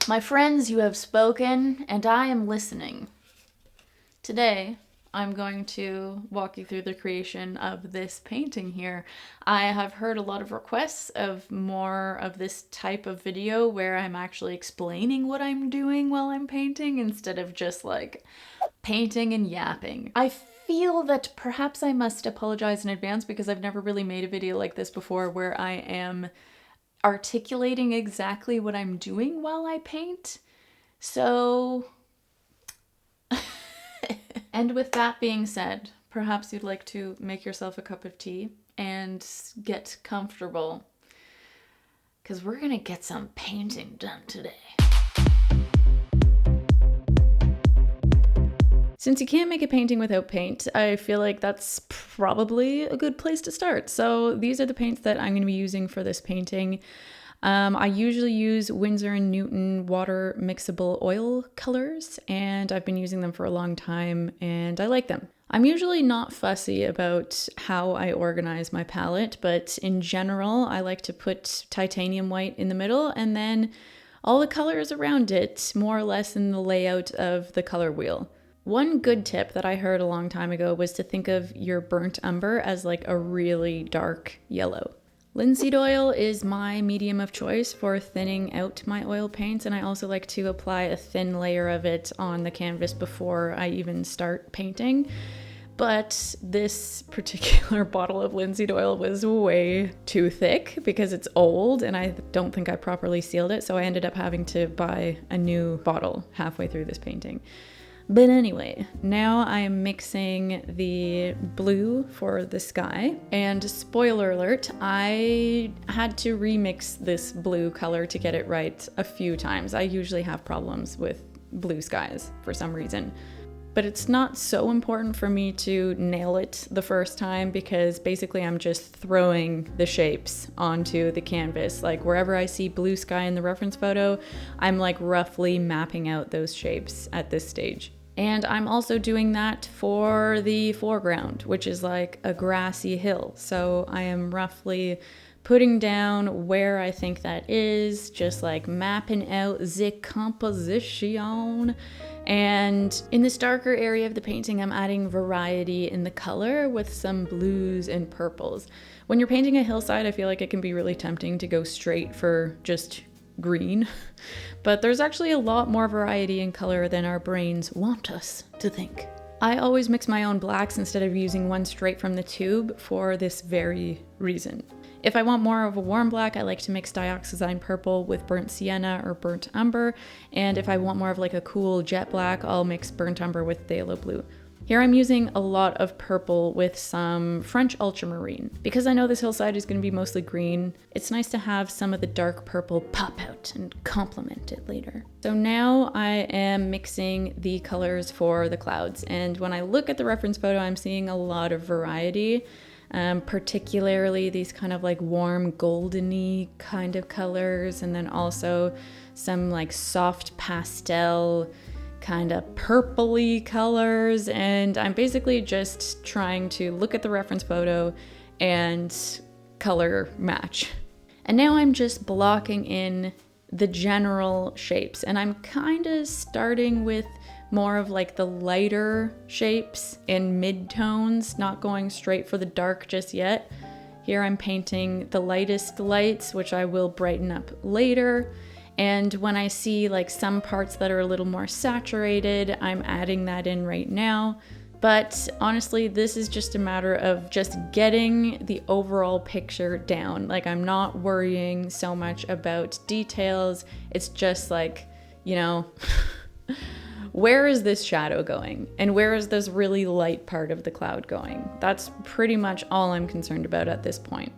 My friends, you have spoken, and I am listening. Today, I'm going to walk you through the creation of this painting here. I have heard a lot of requests of more of this type of video where I'm actually explaining what I'm doing while I'm painting instead of just like painting and yapping. I feel that perhaps I must apologize in advance because I've never really made a video like this before where I am articulating exactly what I'm doing while I paint. So, and with that being said, perhaps you'd like to make yourself a cup of tea and get comfortable, because we're gonna get some painting done today. Since you can't make a painting without paint, I feel like that's probably a good place to start. So these are the paints that I'm going to be using for this painting. I usually use Winsor & Newton water mixable oil colors, and I've been using them for a long time, and I like them. I'm usually not fussy about how I organize my palette, but in general, I like to put titanium white in the middle, and then all the colors around it, more or less in the layout of the color wheel. One good tip that I heard a long time ago was to think of your burnt umber as like a really dark yellow. Linseed oil is my medium of choice for thinning out my oil paints, and I also like to apply a thin layer of it on the canvas before I even start painting. But this particular bottle of linseed oil was way too thick because it's old and I don't think I properly sealed it, so I ended up having to buy a new bottle halfway through this painting. But anyway, now I am mixing the blue for the sky, and spoiler alert, I had to remix this blue color to get it right a few times. I usually have problems with blue skies for some reason. But it's not so important for me to nail it the first time because basically I'm just throwing the shapes onto the canvas. Like wherever I see blue sky in the reference photo, I'm like roughly mapping out those shapes at this stage. And I'm also doing that for the foreground, which is like a grassy hill. So I am roughly putting down where I think that is, just like mapping out the composition. And in this darker area of the painting, I'm adding variety in the color with some blues and purples. When you're painting a hillside, I feel like it can be really tempting to go straight for just green, but there's actually a lot more variety in color than our brains want us to think. I always mix my own blacks instead of using one straight from the tube for this very reason. If I want more of a warm black, I like to mix dioxazine purple with burnt sienna or burnt umber, and if I want more of like a cool jet black, I'll mix burnt umber with phthalo blue. Here I'm using a lot of purple with some French ultramarine. Because I know this hillside is going to be mostly green, it's nice to have some of the dark purple pop out and complement it later. So now I am mixing the colors for the clouds, and when I look at the reference photo, I'm seeing a lot of variety. Particularly these kind of like warm goldeny kind of colors, and then also some like soft pastel kind of purpley colors, and I'm basically just trying to look at the reference photo and color match. And now I'm just blocking in the general shapes, and I'm kind of starting with more of like the lighter shapes in mid-tones, not going straight for the dark just yet. Here I'm painting the lightest lights, which I will brighten up later. And when I see like some parts that are a little more saturated, I'm adding that in right now. But honestly, this is just a matter of just getting the overall picture down. Like I'm not worrying so much about details. It's just like, you know, where is this shadow going? And where is this really light part of the cloud going? That's pretty much all I'm concerned about at this point.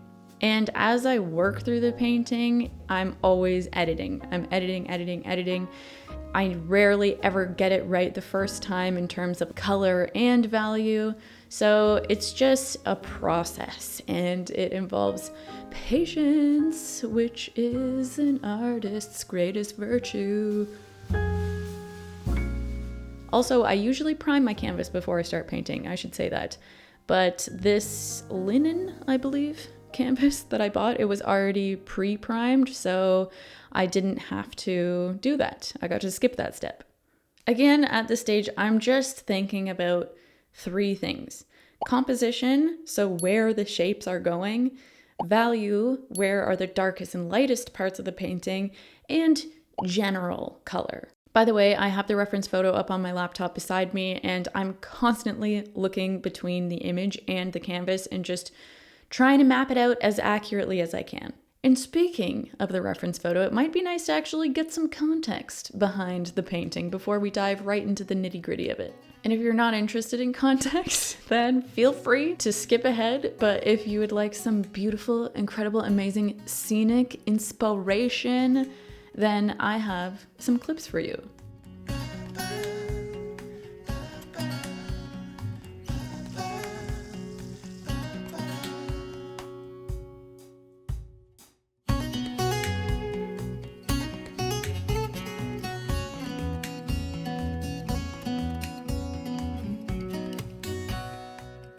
And as I work through the painting, I'm always editing. I'm editing. I rarely ever get it right the first time in terms of color and value. So it's just a process, and it involves patience, which is an artist's greatest virtue. Also, I usually prime my canvas before I start painting, I should say that. But this linen, I believe, canvas that I bought, it was already pre-primed, so I didn't have to do that. I got to skip that step. Again, at this stage, I'm just thinking about 3 things. Composition, so where the shapes are going, value, where are the darkest and lightest parts of the painting, and general color. By the way, I have the reference photo up on my laptop beside me, and I'm constantly looking between the image and the canvas and just trying to map it out as accurately as I can. And speaking of the reference photo, it might be nice to actually get some context behind the painting before we dive right into the nitty-gritty of it. And if you're not interested in context, then feel free to skip ahead. But if you would like some beautiful, incredible, amazing scenic inspiration, then I have some clips for you.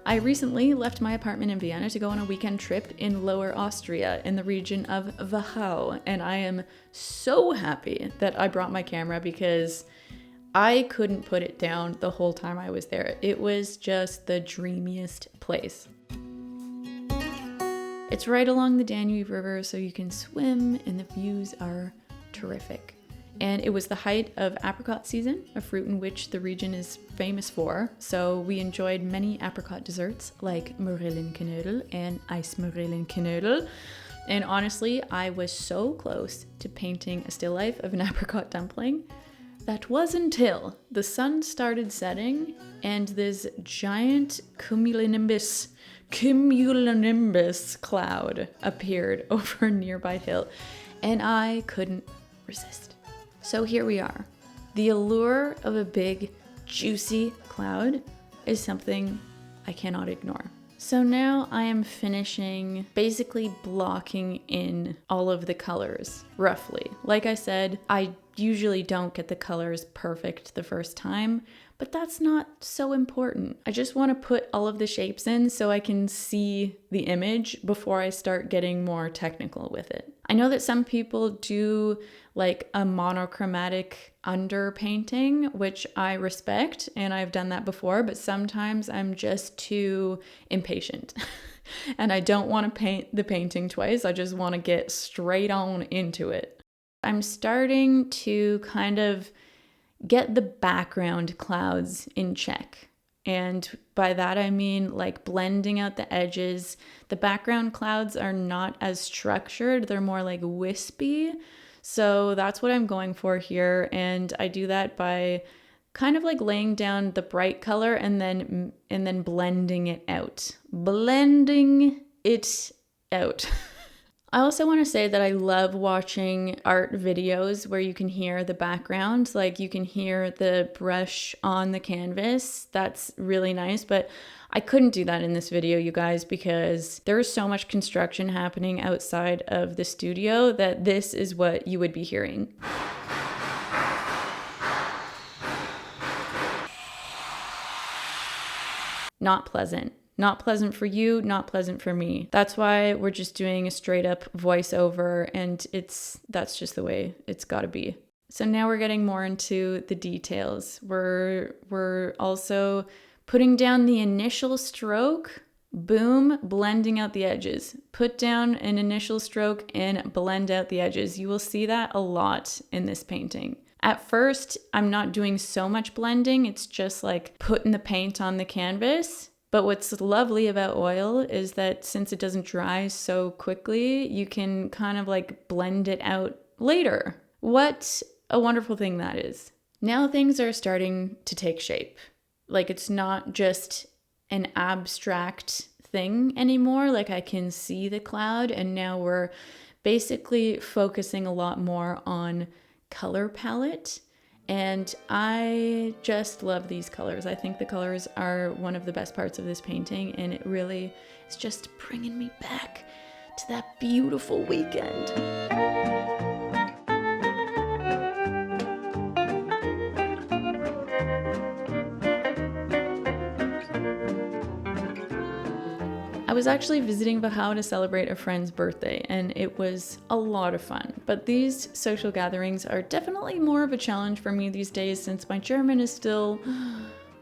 I recently left my apartment in Vienna to go on a weekend trip in Lower Austria in the region of Wachau, and I am so happy that I brought my camera because I couldn't put it down the whole time I was there. It was just the dreamiest place. It's right along the Danube River, so you can swim, and the views are terrific. And it was the height of apricot season, a fruit in which the region is famous for. So we enjoyed many apricot desserts like Marillenknödel and Eismarillenknödel. And honestly, I was so close to painting a still life of an apricot dumpling. That was until the sun started setting and this giant cumulonimbus cloud appeared over a nearby hill, and I couldn't resist. So here we are. The allure of a big, juicy cloud is something I cannot ignore. So now I am finishing basically blocking in all of the colors, roughly. Like I said, I usually don't get the colors perfect the first time, but that's not so important. I just want to put all of the shapes in so I can see the image before I start getting more technical with it. I know that some people do like a monochromatic underpainting, which I respect, and I've done that before, but sometimes I'm just too impatient and I don't want to paint the painting twice. I just want to get straight on into it. I'm starting to kind of get the background clouds in check. And by that I mean like blending out the edges. The background clouds are not as structured, they're more like wispy. So that's what I'm going for here. And I do that by kind of like laying down the bright color and then blending it out. Blending it out. I also want to say that I love watching art videos where you can hear the background, like you can hear the brush on the canvas. That's really nice, but I couldn't do that in this video, you guys, because there is so much construction happening outside of the studio that this is what you would be hearing. Not pleasant. Not pleasant for you, not pleasant for me. That's why we're just doing a straight up voiceover, and that's just the way it's gotta be. So now we're getting more into the details. We're also putting down the initial stroke, boom, blending out the edges. Put down an initial stroke and blend out the edges. You will see that a lot in this painting. At first, I'm not doing so much blending. It's just like putting the paint on the canvas. But what's lovely about oil is that since it doesn't dry so quickly, you can kind of like blend it out later. What a wonderful thing that is. Now things are starting to take shape. Like it's not just an abstract thing anymore. Like I can see the cloud, and now we're basically focusing a lot more on color palette. And I just love these colors. I think the colors are one of the best parts of this painting, and it really is just bringing me back to that beautiful weekend. I was actually visiting Wachau to celebrate a friend's birthday, and it was a lot of fun. But these social gatherings are definitely more of a challenge for me these days since my German is still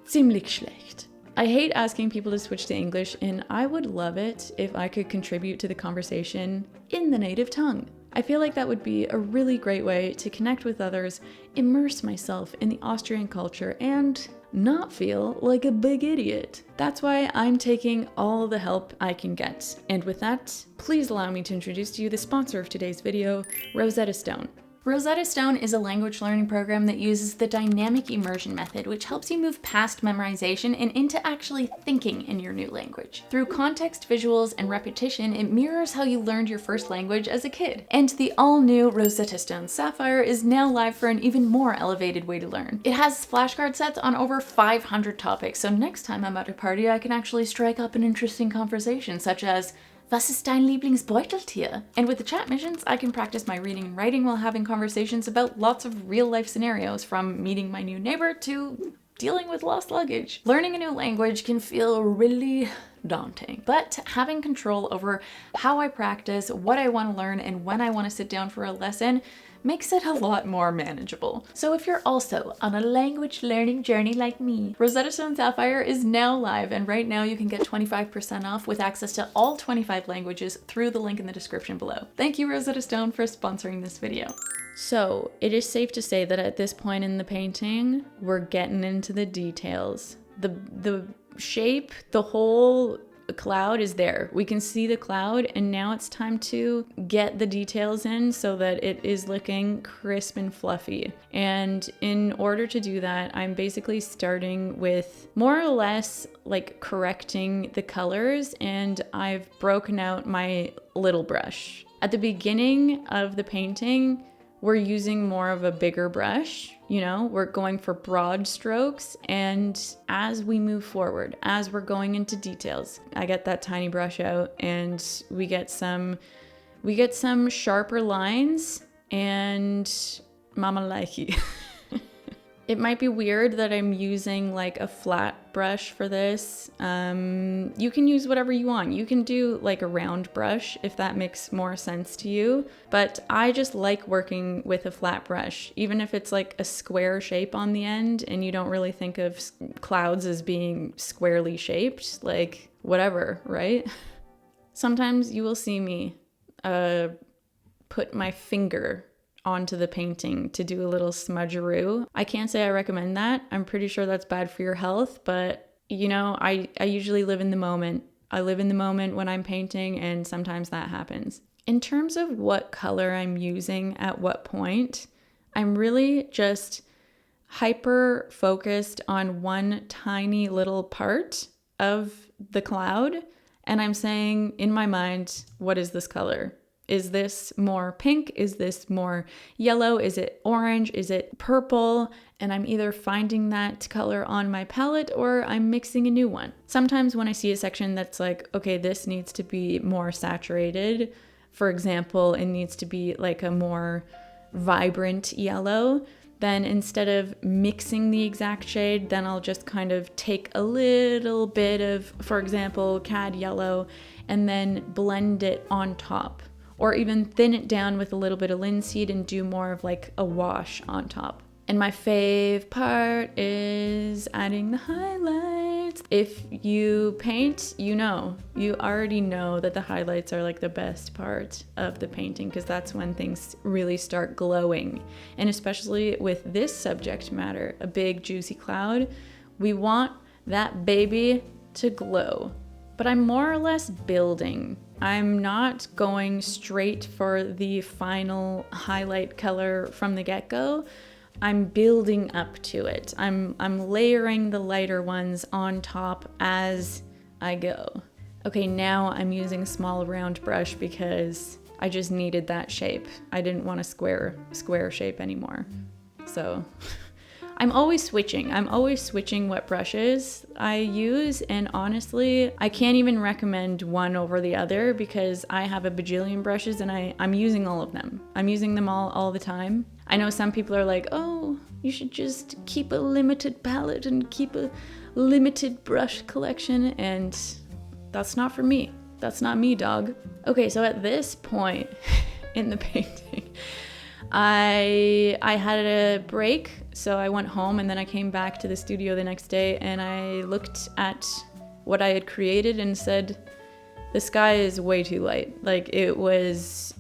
ziemlich schlecht. I hate asking people to switch to English, and I would love it if I could contribute to the conversation in the native tongue. I feel like that would be a really great way to connect with others, immerse myself in the Austrian culture, and not feel like a big idiot. That's why I'm taking all the help I can get. And with that, please allow me to introduce to you the sponsor of today's video, Rosetta Stone. Rosetta Stone is a language learning program that uses the dynamic immersion method, which helps you move past memorization and into actually thinking in your new language. Through context, visuals, and repetition, it mirrors how you learned your first language as a kid. And the all-new Rosetta Stone Sapphire is now live for an even more elevated way to learn. It has flashcard sets on over 500 topics, so next time I'm at a party, I can actually strike up an interesting conversation, such as, "Was ist dein Lieblingsbeuteltier?" And with the chat missions, I can practice my reading and writing while having conversations about lots of real-life scenarios, from meeting my new neighbor to dealing with lost luggage. Learning a new language can feel really daunting, but having control over how I practice, what I want to learn, and when I want to sit down for a lesson makes it a lot more manageable. So if you're also on a language learning journey like me, Rosetta Stone Sapphire is now live, and right now you can get 25% off with access to all 25 languages through the link in the description below. Thank you, Rosetta Stone, for sponsoring this video. So it is safe to say that at this point in the painting, we're getting into the details. The shape, the whole cloud is there. We can see the cloud, and now it's time to get the details in so that it is looking crisp and fluffy. And in order to do that, I'm basically starting with more or less like correcting the colors, and I've broken out my little brush. At the beginning of the painting, we're using more of a bigger brush, you know, we're going for broad strokes, and as we move forward, as we're going into details, I get that tiny brush out and we get some sharper lines, and mama likey. It might be weird that I'm using like a flat brush for this. You can use whatever you want. You can do like a round brush if that makes more sense to you. But I just like working with a flat brush, even if it's like a square shape on the end and you don't really think of clouds as being squarely shaped, like whatever, right? Sometimes you will see me put my finger onto the painting to do a little smudgeroo. I can't say I recommend that. I'm pretty sure that's bad for your health, but you know, I usually live in the moment. I live in the moment when I'm painting, and sometimes that happens. In terms of what color I'm using at what point, I'm really just hyper focused on one tiny little part of the cloud, and I'm saying in my mind, what is this color? Is this more pink? Is this more yellow? Is it orange? Is it purple? And I'm either finding that color on my palette or I'm mixing a new one. Sometimes when I see a section that's like, okay, this needs to be more saturated. For example, it needs to be like a more vibrant yellow. Then instead of mixing the exact shade, then I'll just kind of take a little bit of, for example, cad yellow, and then blend it on top. Or even thin it down with a little bit of linseed and do more of like a wash on top. And my fave part is adding the highlights. If you paint, you already know that the highlights are like the best part of the painting, because that's when things really start glowing. And especially with this subject matter, a big juicy cloud, we want that baby to glow. But I'm more or less building. I'm not going straight for the final highlight color from the get-go. I'm building up to it. I'm layering the lighter ones on top as I go. Okay, now I'm using a small round brush because I just needed that shape. I didn't want a square shape anymore. So I'm always switching what brushes I use, and honestly, I can't even recommend one over the other because I have a bajillion brushes and I'm using all of them. I'm using them all the time. I know some people are like, oh, you should just keep a limited palette and keep a limited brush collection, and that's not for me. That's not me, dog. Okay, so at this point in the painting, I had a break, so I went home and then I came back to the studio the next day and I looked at what I had created and said, the sky is way too light. Like, it was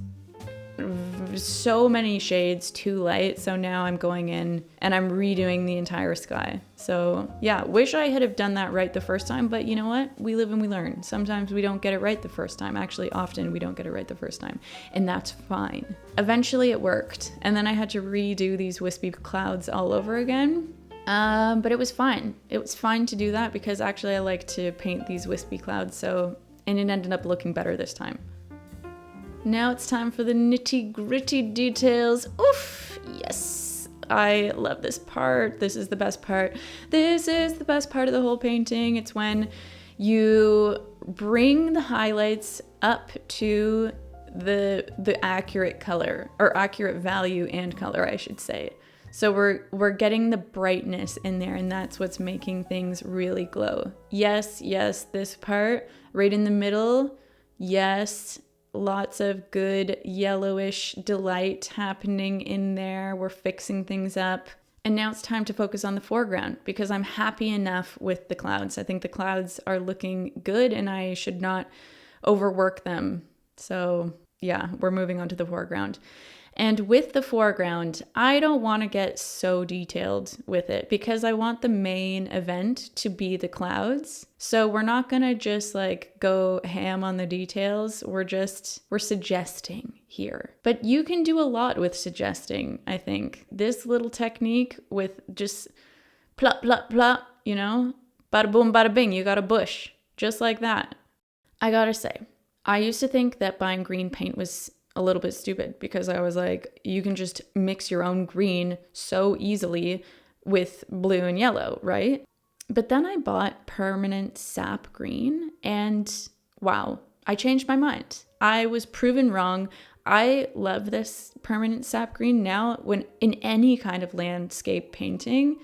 so many shades too light, so now I'm going in and I'm redoing the entire sky. So yeah, wish I had have done that right the first time, but you know what? We live and we learn. Sometimes we don't get it right the first time. Actually, often we don't get it right the first time, and that's fine. Eventually it worked, and then I had to redo these wispy clouds all over again. But it was fine. It was fine to do that because actually I like to paint these wispy clouds, and it ended up looking better this time. Now it's time for the nitty-gritty details. Oof, yes. I love this part. This is the best part. This is the best part of the whole painting. It's when you bring the highlights up to the accurate color, or accurate value and color, I should say. So we're getting the brightness in there, and that's what's making things really glow. Yes, this part right in the middle. Yes. Lots of good yellowish delight happening in there. We're fixing things up. And now it's time to focus on the foreground because I'm happy enough with the clouds. I think the clouds are looking good and I should not overwork them. So yeah, we're moving on to the foreground. And with the foreground, I don't want to get so detailed with it because I want the main event to be the clouds. So we're not going to just like go ham on the details. We're suggesting here. But you can do a lot with suggesting, I think. This little technique with just plop, plop, plop, you know, bada boom, bada bing, you got a bush. Just like that. I gotta say, I used to think that buying green paint was a little bit stupid because I was like, you can just mix your own green so easily with blue and yellow, right? But then I bought permanent sap green and wow, I changed my mind. I was proven wrong. I love this permanent sap green now when in any kind of landscape painting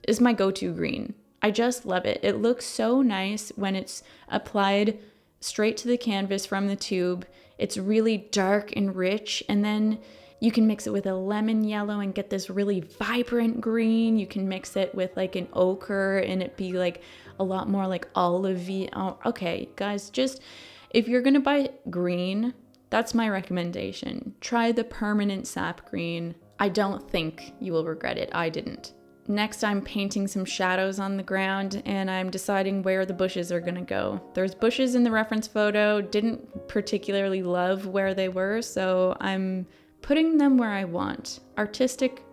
is my go-to green. I just love it. It looks so nice when it's applied straight to the canvas from the tube. It's really dark and rich, and then you can mix it with a lemon yellow and get this really vibrant green. You can mix it with like an ochre and it be like a lot more like olivey. Oh, okay, guys, just if you're gonna buy green, that's my recommendation. Try the permanent sap green. I don't think you will regret it. I didn't. Next, I'm painting some shadows on the ground and I'm deciding where the bushes are gonna go. There's bushes in the reference photo, didn't particularly love where they were, so I'm putting them where I want. Artistic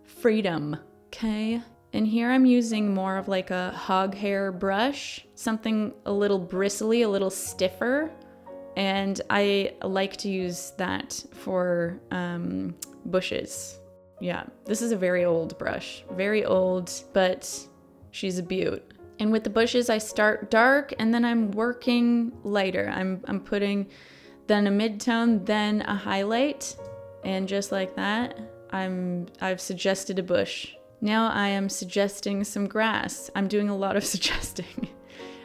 freedom, okay? And here I'm using more of like a hog hair brush, something a little bristly, a little stiffer. And I like to use that for bushes. Yeah, this is a very old brush, very old, but she's a beaut. And with the bushes, I start dark and then I'm working lighter. I'm putting then a mid-tone, then a highlight. And just like that, I've suggested a bush. Now I am suggesting some grass. I'm doing a lot of suggesting.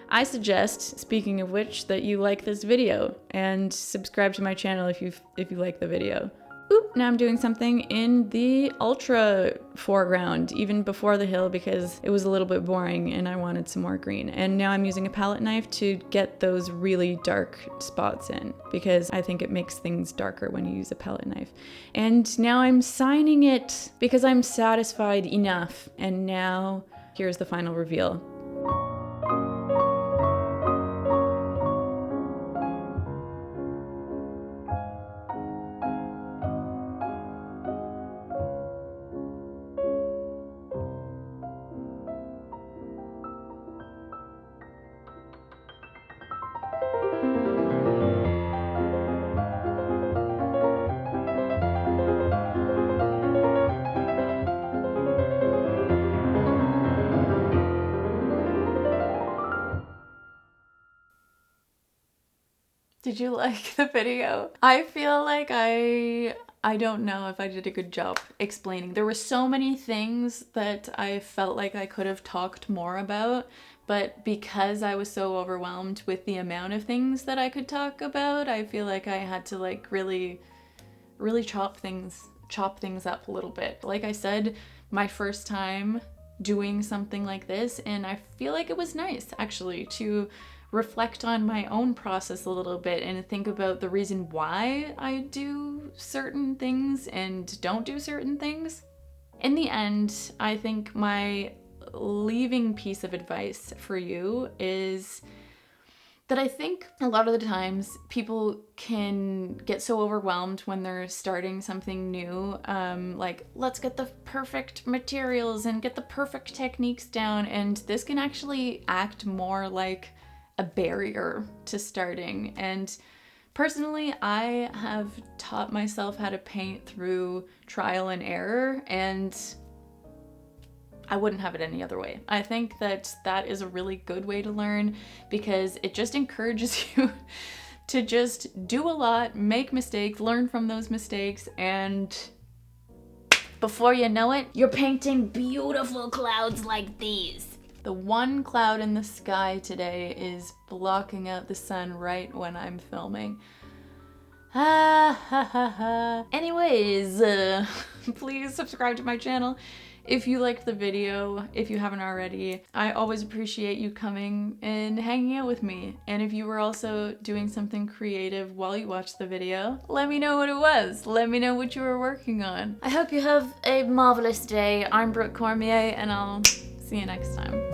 I suggest, speaking of which, that you like this video and subscribe to my channel if you like the video. Oop, now I'm doing something in the ultra foreground, even before the hill, because it was a little bit boring and I wanted some more green. And now I'm using a palette knife to get those really dark spots in, because I think it makes things darker when you use a palette knife. And now I'm signing it because I'm satisfied enough. And now here's the final reveal. Did you like the video? I feel like I I don't know if I did a good job explaining. There were so many things that I felt like I could have talked more about, but because I was so overwhelmed with the amount of things that I could talk about, I feel like I had to like really chop things up a little bit. Like I said, my first time doing something like this, and I feel like it was nice actually to reflect on my own process a little bit and think about the reason why I do certain things and don't do certain things. In the end, I think my leaving piece of advice for you is that I think a lot of the times people can get so overwhelmed when they're starting something new, like let's get the perfect materials and get the perfect techniques down, and this can actually act more like a barrier to starting. And personally, I have taught myself how to paint through trial and error, and I wouldn't have it any other way. I think that that is a really good way to learn because it just encourages you to just do a lot, make mistakes, learn from those mistakes, and before you know it, you're painting beautiful clouds like these. The one cloud in the sky today is blocking out the sun right when I'm filming. Anyways, please subscribe to my channel if you liked the video, if you haven't already. I always appreciate you coming and hanging out with me. And if you were also doing something creative while you watched the video, let me know what it was. Let me know what you were working on. I hope you have a marvelous day. I'm Brooke Cormier, and I'll see you next time.